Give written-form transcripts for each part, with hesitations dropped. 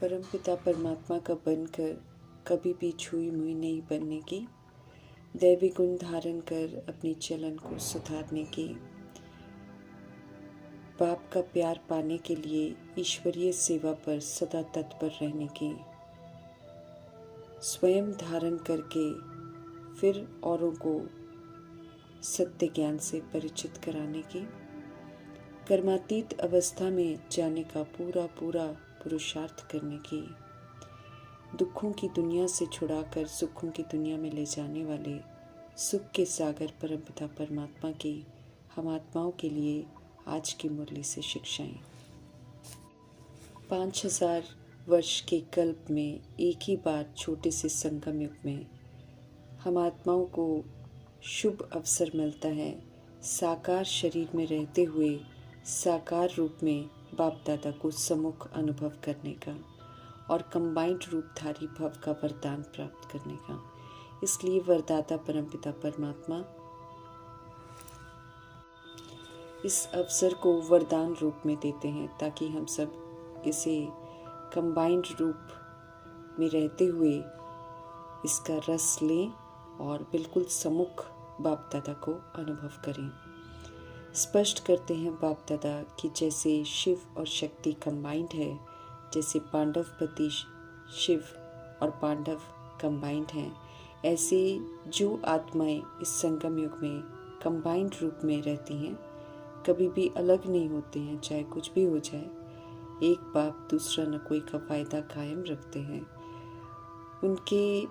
परमपिता परमात्मा का बनकर कभी भी छुई मुई नहीं बनने की, दैवी गुण धारण कर अपनी चलन को सुधारने की, बाप का प्यार पाने के लिए ईश्वरीय सेवा पर सदा तत्पर रहने की, स्वयं धारण करके फिर औरों को सत्य ज्ञान से परिचित कराने की, कर्मातीत अवस्था में जाने का पूरा पुरुषार्थ करने की, दुखों की दुनिया से छुड़ाकर सुखों की दुनिया में ले जाने वाले सुख के सागर परमपिता परमात्मा की हम आत्माओं के लिए आज की मुरली से शिक्षाएं। 5000 वर्ष के कल्प में एक ही बार छोटे से संगम युग में हम आत्माओं को शुभ अवसर मिलता है साकार शरीर में रहते हुए साकार रूप में बाप दादा को सम्मुख अनुभव करने का और कंबाइंड रूपधारी भव का वरदान प्राप्त करने का। इसलिए वरदाता परमपिता परमात्मा इस अवसर को वरदान रूप में देते हैं ताकि हम सब इसे कंबाइंड रूप में रहते हुए इसका रस लें और बिल्कुल सम्मुख बाप दादा को अनुभव करें। स्पष्ट करते हैं बाप दादा कि जैसे शिव और शक्ति कंबाइंड है, जैसे पांडवपति शिव और पांडव कंबाइंड हैं, ऐसे जो आत्माएं इस संगम युग में कंबाइंड रूप में रहती हैं कभी भी अलग नहीं होते हैं। चाहे कुछ भी हो जाए, एक बाप दूसरा न कोई का फायदा कायम रखते हैं। उनके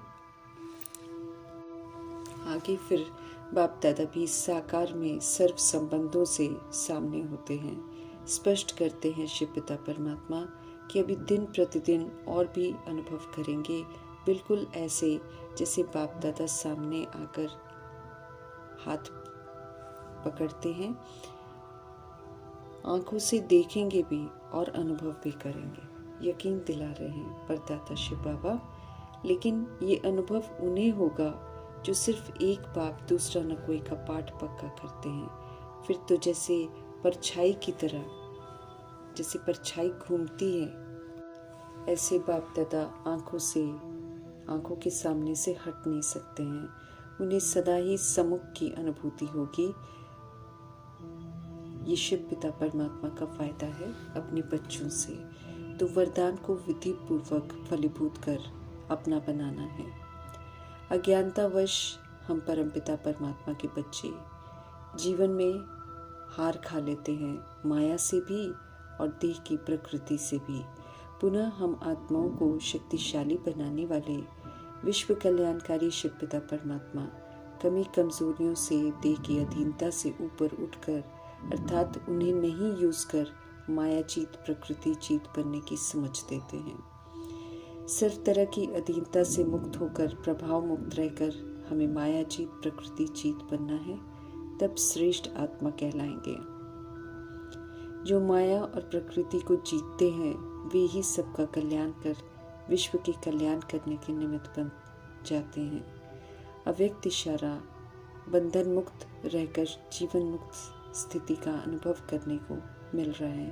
आगे फिर बाप दादा भी साकार में सर्व संबंधों से सामने होते हैं। स्पष्ट करते हैं शिव पिता परमात्मा कि अभी दिन प्रतिदिन और भी अनुभव करेंगे, बिल्कुल ऐसे जैसे बाप दादा सामने आकर हाथ पकड़ते हैं, आंखों से देखेंगे भी और अनुभव भी करेंगे। यकीन दिला रहे हैं परदाता शिव बाबा। लेकिन ये अनुभव उन्हें होगा जो सिर्फ एक बाप दूसरा न कोई का पाठ पक्का करते हैं। फिर तो जैसे परछाई की तरह, जैसे परछाई घूमती है, ऐसे बाप दादा आंखों के सामने से हट नहीं सकते हैं। उन्हें सदा ही सम्मुख की अनुभूति होगी। ये शिव पिता परमात्मा का फायदा है अपने बच्चों से। तो वरदान को विधि पूर्वक फलीभूत कर अपना बनाना है। अज्ञानतावश हम परमपिता परमात्मा के बच्चे जीवन में हार खा लेते हैं, माया से भी और देह की प्रकृति से भी। पुनः हम आत्माओं को शक्तिशाली बनाने वाले विश्व कल्याणकारी शिव पिता परमात्मा कमी कमजोरियों से, देह की अधीनता से ऊपर उठकर, अर्थात उन्हें नहीं यूज कर मायाचीत प्रकृति चीत बनने की समझ देते हैं। सर्व तरह की अधीनता से मुक्त होकर प्रभाव मुक्त रहकर हमें मायाचीत प्रकृति चीत बनना है, तब श्रेष्ठ आत्मा कहलाएंगे। जो माया और प्रकृति को जीतते हैं वे ही सबका कल्याण कर विश्व के कल्याण करने के निमित्त बन जाते हैं। अव्यक्त इशारा बंधन मुक्त रहकर जीवन मुक्त स्थिति का अनुभव करने को मिल रहा है।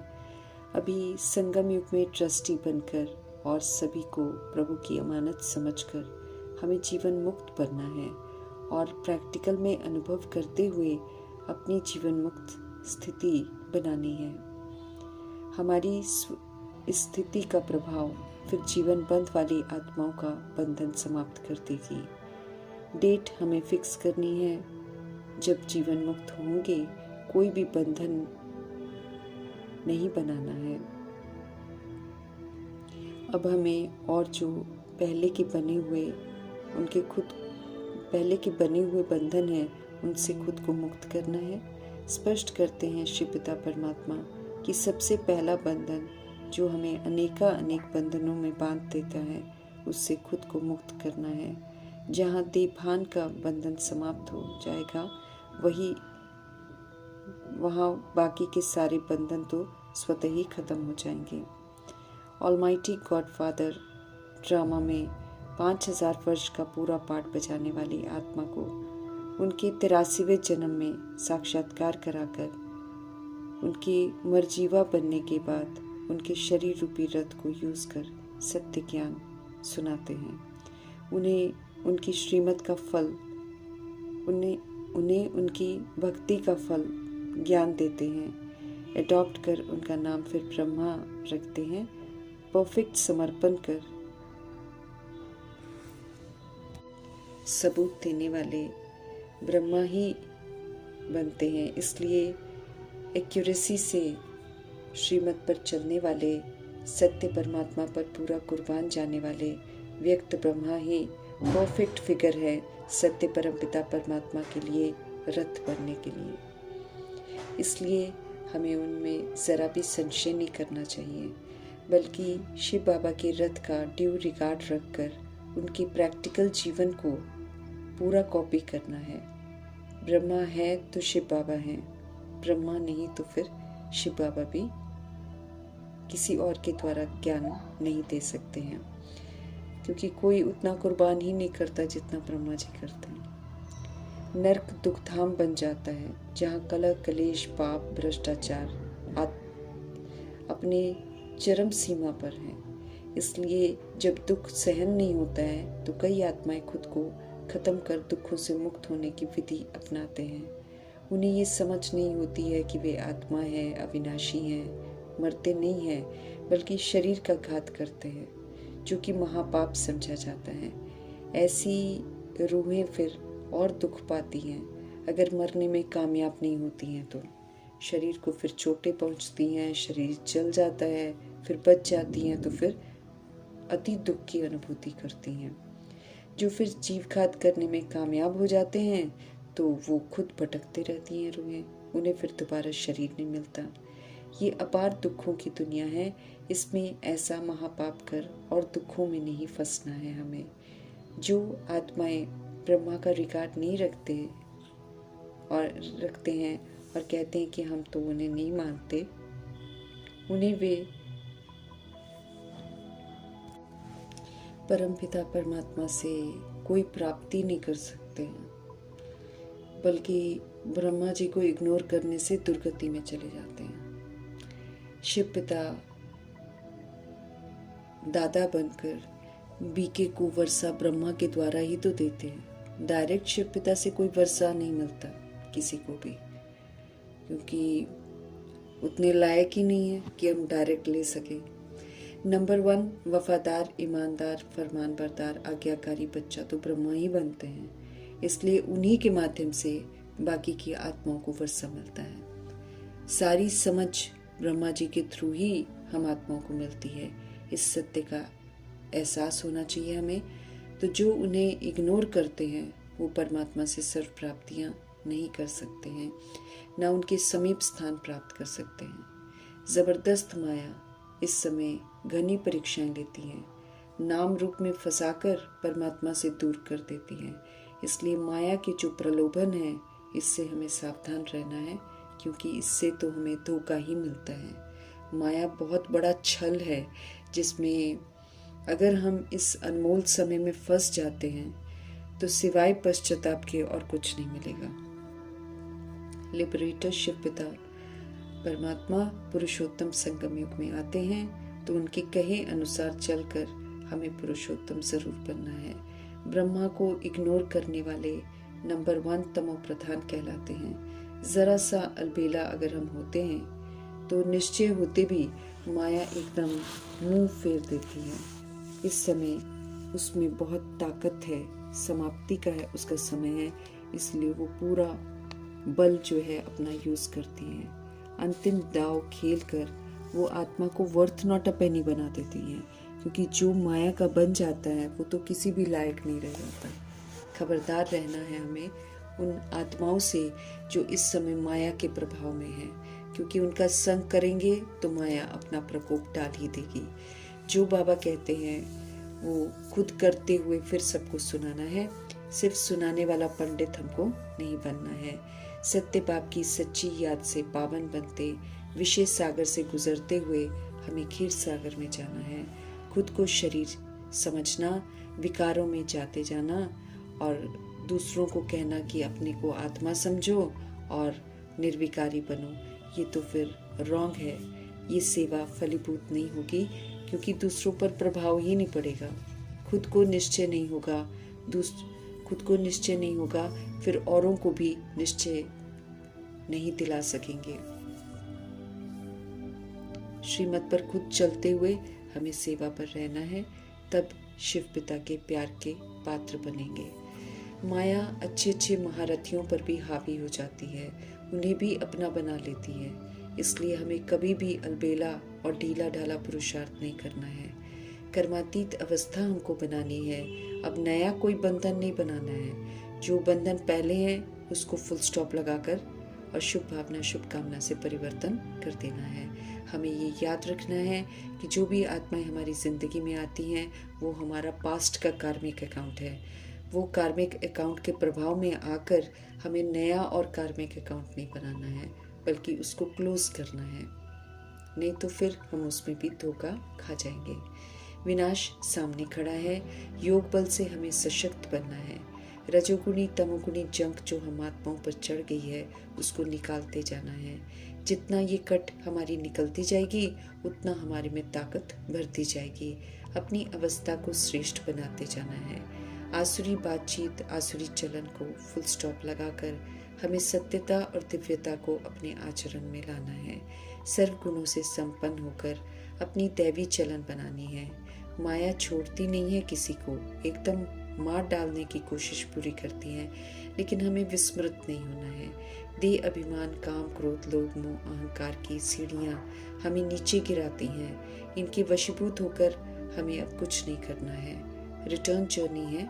अभी संगम युग में ट्रस्टी बनकर और सभी को प्रभु की अमानत समझकर हमें जीवन मुक्त बनना है और प्रैक्टिकल में अनुभव करते हुए अपनी जीवन मुक्त स्थिति बनानी है। हमारी स्थिति का प्रभाव फिर जीवन बंध वाली आत्माओं का बंधन समाप्त कर देगी। डेट हमें फिक्स करनी है, जब जीवन मुक्त होंगे कोई भी बंधन नहीं बनाना है। अब हमें और जो पहले के बने हुए बंधन हैं उनसे खुद को मुक्त करना है। स्पष्ट करते हैं शिव पिता परमात्मा कि सबसे पहला बंधन जो हमें अनेक बंधनों में बांध देता है उससे खुद को मुक्त करना है। जहाँ देभान का बंधन समाप्त हो जाएगा वहाँ बाकी के सारे बंधन तो स्वतः ही खत्म हो जाएंगे। ऑलमाइटी गॉडफादर ड्रामा में 5000 वर्ष का पूरा पाठ बजाने वाली आत्मा को उनके 83वें जन्म में साक्षात्कार कराकर उनकी मरजीवा बनने के बाद उनके शरीर रूपी रथ को यूज कर सत्य ज्ञान सुनाते हैं। उन्हें उनकी श्रीमत का फल, उन्हें उनकी भक्ति का फल ज्ञान देते हैं। एडॉप्ट कर उनका नाम फिर ब्रह्मा रखते हैं। परफेक्ट समर्पण कर सबूत देने वाले ब्रह्मा ही बनते हैं। इसलिए एक्यूरेसी से श्रीमत पर चलने वाले, सत्य परमात्मा पर पूरा कुर्बान जाने वाले व्यक्त ब्रह्मा ही परफेक्ट फिगर है सत्य परमपिता परमात्मा के लिए रथ बनने के लिए। इसलिए हमें उनमें ज़रा भी संशय नहीं करना चाहिए, बल्कि शिव बाबा के रथ का ड्यू रिगार्ड रखकर उनके प्रैक्टिकल जीवन को पूरा कॉपी करना है। ब्रह्मा है तो शिव बाबा हैं, ब्रह्मा नहीं तो फिर शिव बाबा भी किसी और के द्वारा ज्ञान नहीं दे सकते हैं, क्योंकि कोई उतना कुर्बान ही नहीं करता जितना ब्रह्मा जी करते हैं। नर्क दुखधाम बन जाता है जहाँ कलह, कलेश, पाप, भ्रष्टाचार अपने चरम सीमा पर है। इसलिए जब दुख सहन नहीं होता है तो कई आत्माएं खुद को खत्म कर दुखों से मुक्त होने की विधि अपनाते हैं। उन्हें ये समझ नहीं होती है कि वे आत्मा है, अविनाशी हैं, मरते नहीं हैं, बल्कि शरीर का घात करते हैं, जो कि महापाप समझा जाता है। ऐसी रूहें फिर और दुख पाती हैं अगर मरने में कामयाब नहीं होती हैं तो। शरीर को फिर चोटें पहुंचती हैं, शरीर जल जाता है, फिर बच जाती हैं तो फिर अति दुख की अनुभूति करती हैं। जो फिर जीवघात करने में कामयाब हो जाते हैं तो वो खुद भटकते रहती हैं रूहें, उन्हें फिर दोबारा शरीर नहीं मिलता। ये अपार दुखों की दुनिया है, इसमें ऐसा महापाप कर और दुखों में नहीं फंसना है हमें। जो आत्माएं ब्रह्मा का रिकॉर्ड नहीं रखते हैं और कहते हैं कि हम तो उन्हें नहीं मानते, उन्हें वे परमपिता परमात्मा से कोई प्राप्ति नहीं कर सकते हैं, बल्कि ब्रह्मा जी को इग्नोर करने से दुर्गति में चले जाते हैं। शिव पिता दादा बनकर बीके को वर्षा ब्रह्मा के द्वारा ही तो देते हैं। डायरेक्ट शिव पिता से कोई वर्षा नहीं मिलता किसी को भी, क्योंकि उतने लायक ही नहीं है कि हम डायरेक्ट ले सकें। नंबर 1 वफादार, ईमानदार, फरमानबरदार, आज्ञाकारी बच्चा तो ब्रह्मा ही बनते हैं। इसलिए उन्हीं के माध्यम से बाकी की आत्माओं को वर्षा मिलता है। सारी समझ ब्रह्मा जी के थ्रू ही हम आत्माओं को मिलती है। इस सत्य का एहसास होना चाहिए हमें। तो जो उन्हें इग्नोर करते हैं वो परमात्मा से सर्व प्राप्तियाँ नहीं कर सकते हैं, ना उनके समीप स्थान प्राप्त कर सकते हैं। ज़बरदस्त माया इस समय घनी परीक्षाएं लेती हैं, नाम रूप में फंसाकर परमात्मा से दूर कर देती हैं। इसलिए माया के जो प्रलोभन है, इससे हमें सावधान रहना है, क्योंकि इससे तो हमें धोखा ही मिलता है। माया बहुत बड़ा छल है, जिसमें अगर हम इस अनमोल समय में फंस जाते हैं तो सिवाय पश्चाताप के और कुछ नहीं मिलेगा। लिबरेटर शिव पिता परमात्मा पुरुषोत्तम संगम युग में आते हैं तो उनके कहे अनुसार चलकर हमें पुरुषोत्तम जरूर बनना है। ब्रह्मा को इग्नोर करने वाले नंबर 1 तमो प्रधान कहलाते हैं। जरा सा अलबेला अगर हम होते हैं तो निश्चय होते भी माया एकदम मुंह फेर देती है। इस समय उसमें बहुत ताकत है, समाप्ति का है उसका समय है, इसलिए वो पूरा बल जो है अपना यूज करती है। अंतिम दाव खेल कर वो आत्मा को वर्थ नॉट अ पेनी बना देती है, क्योंकि जो माया का बन जाता है वो तो किसी भी लायक नहीं रह जाता। खबरदार रहना है हमें उन आत्माओं से जो इस समय माया के प्रभाव में है, क्योंकि उनका संग करेंगे तो माया अपना प्रकोप डाल ही देगी। जो बाबा कहते हैं वो खुद करते हुए फिर सबको सुनाना है। सिर्फ सुनाने वाला पंडित हमको नहीं बनना है। सत्य बाप की सच्ची याद से पावन बनते विषय सागर से गुजरते हुए हमें क्षीर सागर में जाना है। खुद को शरीर समझना, विकारों में जाते जाना और दूसरों को कहना कि अपने को आत्मा समझो और निर्विकारी बनो, ये तो फिर रॉन्ग है। ये सेवा फलीभूत नहीं होगी। क्योंकि दूसरों पर प्रभाव ही नहीं पड़ेगा। खुद को निश्चय नहीं होगा, खुद को निश्चय नहीं होगा, फिर औरों को भी निश्चय नहीं दिला सकेंगे। श्रीमत पर खुद चलते हुए हमें सेवा पर रहना है, तब शिव पिता के प्यार के पात्र बनेंगे। माया अच्छे अच्छे महारथियों पर भी हावी हो जाती है, उन्हें भी अपना बना लेती है। इसलिए हमें कभी भी अलबेला और ढीला ढाला पुरुषार्थ नहीं करना है। कर्मातीत अवस्था हमको बनानी है, अब नया कोई बंधन नहीं बनाना है। जो बंधन पहले है उसको फुल स्टॉप लगाकर और शुभ भावना शुभकामना से परिवर्तन कर देना है। हमें ये याद रखना है कि जो भी आत्माएं हमारी ज़िंदगी में आती हैं वो हमारा पास्ट का कार्मिक अकाउंट है। वो कार्मिक अकाउंट के प्रभाव में आकर हमें नया और कार्मिक अकाउंट नहीं बनाना है, बल्कि उसको क्लोज करना है, नहीं तो फिर हम उसमें भी धोखा खा जाएंगे। विनाश सामने खड़ा है, योग बल से हमें सशक्त बनना है। रजोगुणी तमोगुणी जंक जो हम आत्माओं पर चढ़ गई है उसको निकालते जाना है। जितना ये कट हमारी निकलती जाएगी उतना हमारे में ताकत बढ़ती जाएगी। अपनी अवस्था को श्रेष्ठ बनाते जाना है। आसुरी बातचीत, आसुरी चलन को फुल स्टॉप लगाकर हमें सत्यता और दिव्यता को अपने आचरण में लाना है। सर्व गुणों से संपन्न होकर अपनी दैवी चलन बनानी है। माया छोड़ती नहीं है किसी को, एकदम मार डालने की कोशिश पूरी करती है, लेकिन हमें विस्मृत नहीं होना है। देह अभिमान, काम, क्रोध, लोभ, मोह, अहंकार की सीढ़ियाँ हमें नीचे गिराती हैं। इनके वशीभूत होकर हमें अब कुछ नहीं करना है। रिटर्न जर्नी है,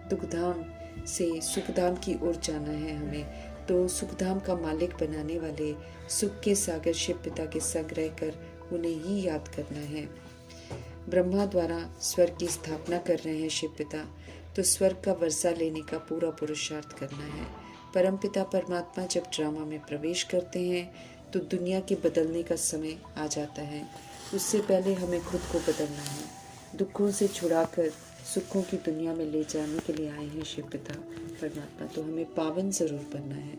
दुखधाम से सुखधाम की ओर जाना है हमें। तो सुखधाम का मालिक बनाने वाले सुख के सागर शिव पिता के संग रहकर उन्हें ही याद करना है। ब्रह्मा द्वारा स्वर्ग की स्थापना कर रहे हैं शिव पिता, तो स्वर्ग का वर्षा लेने का पूरा पुरुषार्थ करना है। परमपिता परमात्मा जब ड्रामा में प्रवेश करते हैं तो दुनिया के बदलने का समय आ जाता है। उससे पहले हमें खुद को बदलना है। दुखों से छुड़ाकर सुखों की दुनिया में ले जाने के लिए आए हैं शिव पिता परमात्मा, तो हमें पावन जरूर बनना है।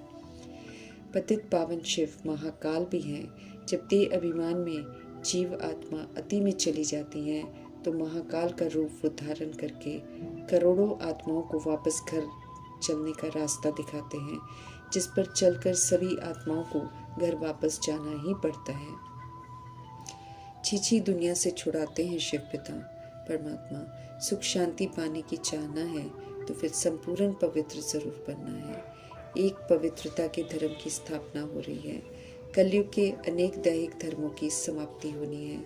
पतित पावन शिव महाकाल भी हैं। जब देह अभिमान में जीव आत्मा अति में चली जाती हैं तो महाकाल का रूप धारण करके करोड़ों आत्माओं को वापस घर चलने का रास्ता दिखाते हैं, जिस पर चलकर सभी आत्माओं को घर वापस जाना ही पड़ता है। छीछी दुनिया से छुड़ाते हैं शिव पिता परमात्मा। सुख शांति पाने की चाहना है तो फिर संपूर्ण पवित्र जरूर बनना है। एक पवित्रता के धर्म की स्थापना हो रही है। कलयुग के अनेक दैहिक धर्मों की समाप्ति होनी है।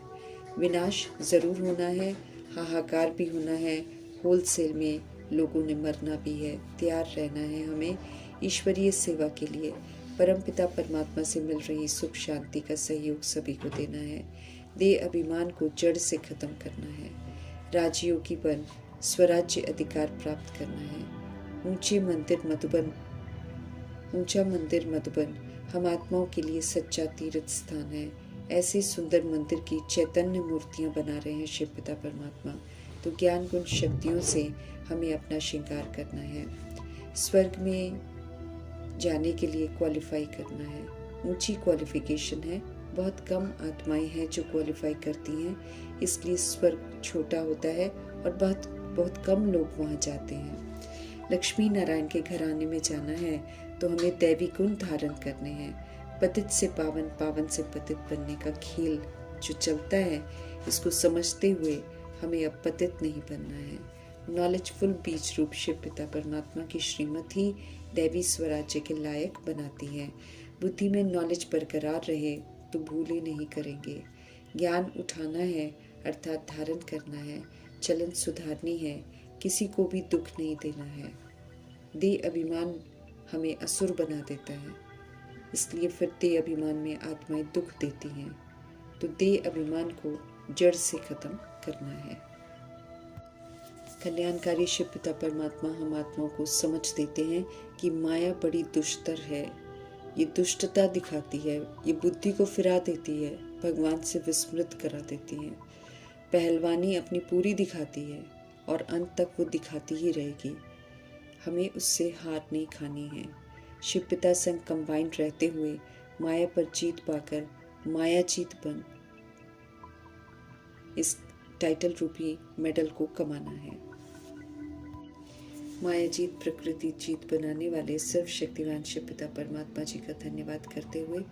विनाश जरूर होना है, हाहाकार भी होना है, होलसेल में लोगों ने मरना भी है। तैयार रहना है हमें ईश्वरीय सेवा के लिए। परमपिता परमात्मा से मिल रही सुख शांति का सहयोग सभी को देना है। देह अभिमान को जड़ से खत्म करना है। राजयोगी बन स्वराज्य अधिकार प्राप्त करना है। ऊंचा मंदिर मधुबन हम आत्माओं के लिए सच्चा तीर्थ स्थान है। ऐसे सुंदर मंदिर की चैतन्य मूर्तियां बना रहे हैं शिव पिता परमात्मा, तो ज्ञान गुण शक्तियों से हमें अपना श्रृंगार करना है। स्वर्ग में जाने के लिए क्वालिफाई करना है। ऊंची क्वालिफिकेशन है, बहुत कम आत्माएं हैं जो क्वालिफाई करती हैं, इसलिए स्वर्ग छोटा होता है और बहुत कम लोग वहाँ जाते हैं। लक्ष्मी नारायण के घराने में जाना है तो हमें दैवी गुण धारण करने हैं। पतित से पावन, पावन से पतित बनने का खेल जो चलता है, इसको समझते हुए हमें अब पतित नहीं बनना है। नॉलेजफुल बीज रूप शिव पिता परमात्मा की श्रीमत ही दैवी स्वराज्य के लायक बनाती है। बुद्धि में नॉलेज बरकरार रहे तो भूले नहीं करेंगे। ज्ञान उठाना है अर्थात धारण करना है। चलन सुधारनी है, किसी को भी दुख नहीं देना है। देह अभिमान हमें असुर बना देता है, इसलिए फिर देह अभिमान में आत्माएं दुख देती हैं, तो देह अभिमान को जड़ से खत्म करना है। कल्याणकारी शिव पिता परमात्मा हम आत्माओं को समझ देते हैं कि माया बड़ी दुष्टर है। ये दुष्टता दिखाती है, ये बुद्धि को फिरा देती है, भगवान से विस्मृत करा देती है। पहलवानी अपनी पूरी दिखाती है और अंत तक वो दिखाती ही रहेगी। हमें उससे हार नहीं खानी है। शिव पिता संग कंबाइंड रहते हुए माया पर जीत पाकर माया जीत बन इस टाइटल रूपी मेडल को कमाना है। माया जीत प्रकृति जीत बनाने वाले सर्वशक्तिवान शिव पिता परमात्मा जी का धन्यवाद करते हुए